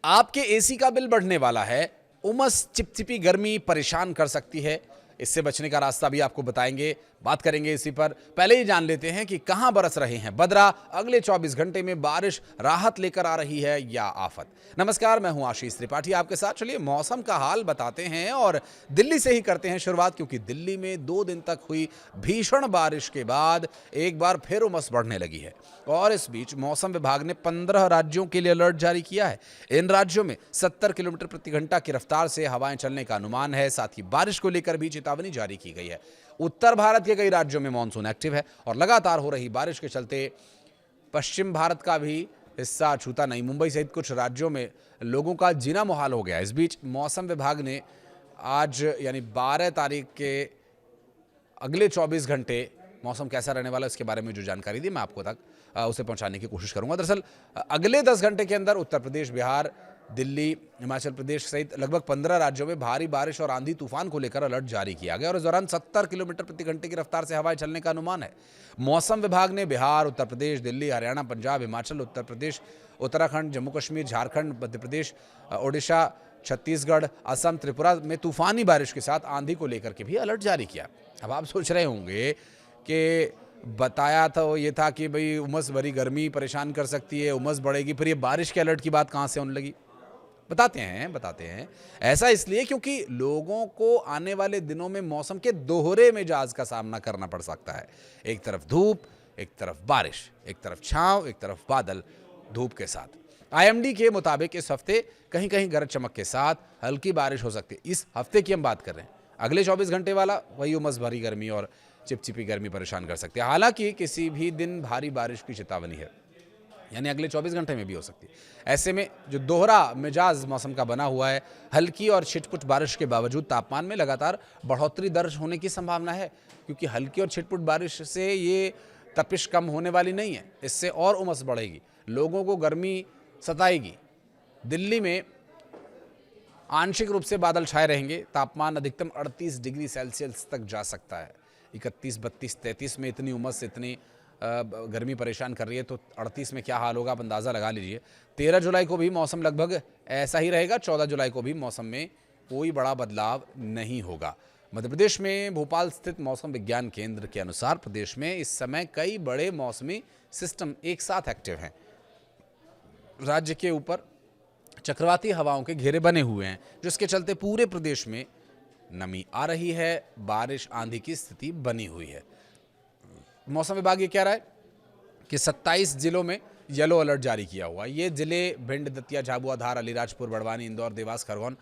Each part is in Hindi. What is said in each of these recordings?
आपके एसी का बिल बढ़ने वाला है। उमस, चिपचिपी गर्मी परेशान कर सकती है। इससे बचने का रास्ता भी आपको बताएंगे, बात करेंगे इसी पर। पहले ही जान लेते हैं कि कहां बरस रहे हैं बदरा। अगले 24 घंटे में बारिश राहत लेकर आ रही है या आफत। नमस्कार, मैं हूं आशीष त्रिपाठी आपके साथ। चलिए मौसम का हाल बताते हैं और दिल्ली से ही करते हैं शुरुआत, क्योंकि दिल्ली में 2 दिन तक हुई भीषण बारिश के बाद एक बार फिर उमस बढ़ने लगी है। और इस बीच मौसम विभाग ने 15 राज्यों के लिए अलर्ट जारी किया है। इन राज्यों में 70 किलोमीटर प्रति घंटा की रफ्तार से हवाएं चलने का अनुमान है। साथ ही बारिश को लेकर भी चेतावनी जारी की गई है। उत्तर भारत के कई राज्यों में मानसून एक्टिव है और लगातार हो रही बारिश के चलते पश्चिम भारत का भी हिस्सा छूता नहीं। मुंबई सहित कुछ राज्यों में लोगों का जीना मुहाल हो गया। इस बीच मौसम विभाग ने आज यानी 12 तारीख के अगले 24 घंटे मौसम कैसा रहने वाला है इसके बारे में जो जानकारी दी मैं आपको तक उसे पहुंचाने की कोशिश करूंगा। दरअसल अगले 10 घंटे के अंदर उत्तर प्रदेश, बिहार, दिल्ली, हिमाचल प्रदेश सहित लगभग 15 राज्यों में भारी बारिश और आंधी तूफान को लेकर अलर्ट जारी किया गया और इस दौरान 70 किलोमीटर प्रति घंटे की रफ्तार से हवाएं चलने का अनुमान है। मौसम विभाग ने बिहार, उत्तर प्रदेश, दिल्ली, हरियाणा, पंजाब, हिमाचल, उत्तर प्रदेश, उत्तराखंड, जम्मू कश्मीर, झारखंड, मध्य प्रदेश, ओडिशा, छत्तीसगढ़, असम, त्रिपुरा में तूफानी बारिश के साथ आंधी को लेकर के भी अलर्ट जारी किया। अब आप सोच रहे होंगे कि बताया था ये था कि भाई उमस भरी गर्मी परेशान कर सकती है, उमस बढ़ेगी, फिर ये बारिश के अलर्ट की बात कहाँ से होने लगी। बताते हैं। ऐसा इसलिए क्योंकि लोगों को आने वाले दिनों में मौसम के दोहरे मिजाज का सामना करना पड़ सकता है। एक तरफ धूप, एक तरफ बारिश, एक तरफ छांव, एक तरफ बादल धूप के साथ। आईएमडी के मुताबिक इस हफ्ते कहीं कहीं गरज चमक के साथ हल्की बारिश हो सकती है। इस हफ्ते की हम बात कर रहे हैं। अगले 24 घंटे वाला वही उमस भरी गर्मी और चिपचिपी गर्मी परेशान कर सकती है। हालांकि किसी भी दिन भारी बारिश की चेतावनी है, यानी अगले 24 घंटे में भी हो सकती है। ऐसे में जो दोहरा मिजाज मौसम का बना हुआ है, हल्की और छिटपुट बारिश के बावजूद तापमान में लगातार बढ़ोतरी दर्ज होने की संभावना है, क्योंकि हल्की और छिटपुट बारिश से ये तपिश कम होने वाली नहीं है, इससे और उमस बढ़ेगी, लोगों को गर्मी सताएगी। दिल्ली में आंशिक रूप से बादल छाए रहेंगे। तापमान अधिकतम 38 डिग्री सेल्सियस तक जा सकता है। 31, 32, 33 में इतनी उमस, इतनी गर्मी परेशान कर रही है, तो 38 में क्या हाल होगा आप अंदाज़ा लगा लीजिए। 13 जुलाई को भी मौसम लगभग ऐसा ही रहेगा। 14 जुलाई को भी मौसम में कोई बड़ा बदलाव नहीं होगा। मध्य प्रदेश में भोपाल स्थित मौसम विज्ञान केंद्र के अनुसार प्रदेश में इस समय कई बड़े मौसमी सिस्टम एक साथ एक्टिव हैं। राज्य के ऊपर चक्रवाती हवाओं के घेरे बने हुए हैं, जिसके चलते पूरे प्रदेश में नमी आ रही है, बारिश आंधी की स्थिति बनी हुई है। मौसम विभाग ये कह रहा है कि 27 जिलों में येलो अलर्ट जारी किया हुआ है। ये जिले भिंड, दतिया, झाबुआ, धार, अलीराजपुर, बड़वानी, इंदौर, देवास, खरगोन,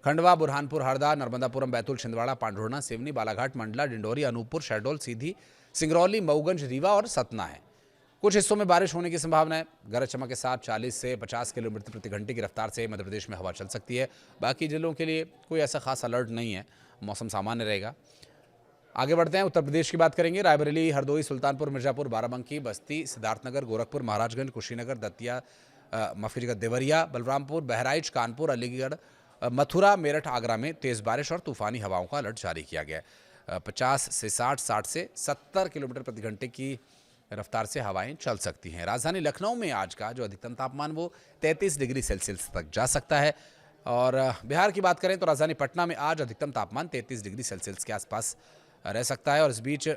खंडवा, बुरहानपुर, हरदा, नर्मदापुरम, बैतूल, छिंदवाड़ा, पांढुर्णा, सिवनी, बालाघाट, मंडला, डिंडोरी, अनूपपुर, शहडोल, सीधी, सिंगरौली, मऊगंज, रीवा और सतना है। कुछ हिस्सों में बारिश होने की संभावना है। गरज चमक के साथ 40 से 50 किलोमीटर प्रति घंटे की रफ्तार से मध्य प्रदेश में हवा चल सकती है। बाकी जिलों के लिए कोई ऐसा खास अलर्ट नहीं है, मौसम सामान्य रहेगा। आगे बढ़ते हैं, उत्तर प्रदेश की बात करेंगे। रायबरेली, हरदोई, सुल्तानपुर, मिर्जापुर, बाराबंकी, बस्ती, सिद्धार्थनगर, गोरखपुर, महाराजगंज, कुशीनगर, दतिया, माफ कीजिएगा, देवरिया, बलरामपुर, बहराइच, कानपुर, अलीगढ़, मथुरा, मेरठ, आगरा में तेज बारिश और तूफानी हवाओं का अलर्ट जारी किया गया है। 50 से 60, 60 से 70 किलोमीटर प्रति घंटे की रफ्तार से हवाएं चल सकती हैं। राजधानी लखनऊ में आज का जो अधिकतम तापमान वो 33 डिग्री सेल्सियस तक जा सकता है। और बिहार की बात करें तो राजधानी पटना में आज अधिकतम तापमान 33 डिग्री सेल्सियस के आसपास रह सकता है। और इस बीच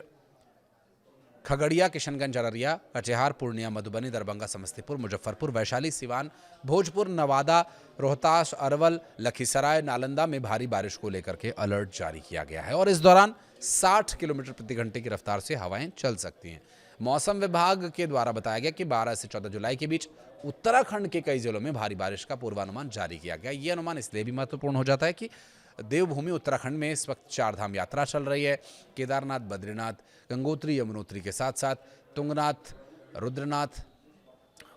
खगड़िया, किशनगंज, अररिया, कटिहार, पूर्णिया, मधुबनी, दरभंगा, समस्तीपुर, मुजफ्फरपुर, वैशाली, सिवान, भोजपुर, नवादा, रोहतास, अरवल, लखीसराय, नालंदा में भारी बारिश को लेकर के अलर्ट जारी किया गया है और इस दौरान 60 किलोमीटर प्रति घंटे की रफ्तार से हवाएं चल सकती हैं। मौसम विभाग के द्वारा बताया गया कि 12 से 14 जुलाई के बीच उत्तराखंड के कई जिलों में भारी बारिश का पूर्वानुमान जारी किया गया। यह अनुमान इसलिए भी महत्वपूर्ण हो जाता है कि देवभूमि उत्तराखंड में इस वक्त 4 धाम यात्रा चल रही है। केदारनाथ, बद्रीनाथ, गंगोत्री, यमुनोत्री के साथ साथ तुंगनाथ, रुद्रनाथ,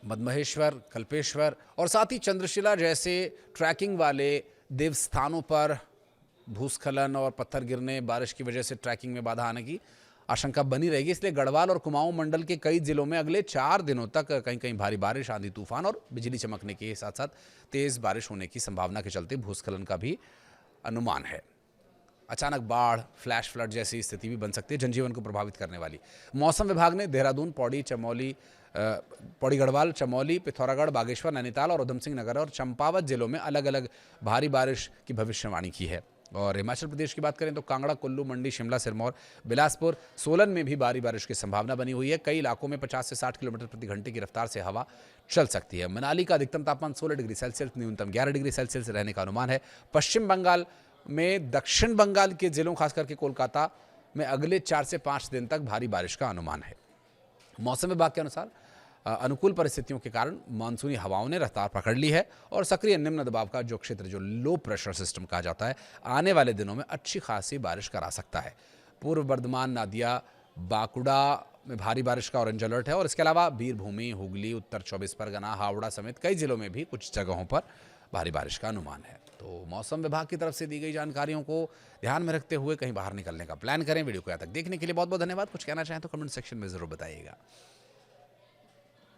मदमहेश्वर, कल्पेश्वर और साथ ही चंद्रशिला जैसे ट्रैकिंग वाले देवस्थानों पर भूस्खलन और पत्थर गिरने, बारिश की वजह से ट्रैकिंग में बाधा आने की आशंका बनी रहेगी। इसलिए गढ़वाल और कुमाऊं मंडल के कई जिलों में अगले 4 दिनों तक कहीं कहीं भारी बारिश, आंधी तूफान और बिजली चमकने के साथ साथ तेज बारिश होने की संभावना के चलते भूस्खलन का भी अनुमान है। अचानक बाढ़, फ्लैश फ्लड जैसी स्थिति भी बन सकती है, जनजीवन को प्रभावित करने वाली। मौसम विभाग ने देहरादून, पौड़ी, चमोली, पौड़ी गढ़वाल, चमौली, पिथौरागढ़, बागेश्वर, नैनीताल और उधम सिंह नगर और चंपावत जिलों में अलग अलग भारी बारिश की भविष्यवाणी की है। और हिमाचल प्रदेश की बात करें तो कांगड़ा, कुल्लू, मंडी, शिमला, सिरमौर, बिलासपुर, सोलन में भी भारी बारिश की संभावना बनी हुई है। कई इलाकों में 50 से 60 किलोमीटर प्रति घंटे की रफ्तार से हवा चल सकती है। मनाली का अधिकतम तापमान 16 डिग्री सेल्सियस, न्यूनतम 11 डिग्री सेल्सियस रहने का अनुमान है। पश्चिम बंगाल में दक्षिण बंगाल के जिलों खासकर के कोलकाता में अगले 4 से 5 दिन तक भारी बारिश का अनुमान है। मौसम विभाग के अनुसार अनुकूल परिस्थितियों के कारण मानसूनी हवाओं ने रफ्तार पकड़ ली है और सक्रिय निम्न दबाव का जो क्षेत्र, जो लो प्रेशर सिस्टम कहा जाता है, आने वाले दिनों में अच्छी खासी बारिश करा सकता है। पूर्व बर्धमान, नादिया, बांकुड़ा में भारी बारिश का ऑरेंज अलर्ट है और इसके अलावा वीरभूमि, हुगली, उत्तर 24 परगना, हावड़ा समेत कई जिलों में भी कुछ जगहों पर भारी बारिश का अनुमान है। तो मौसम विभाग की तरफ से दी गई जानकारियों को ध्यान में रखते हुए कहीं बाहर निकलने का प्लान करें। वीडियो को यहाँ तक देखने के लिए बहुत बहुत धन्यवाद। कुछ कहना चाहें तो कमेंट सेक्शन में जरूर बताइएगा।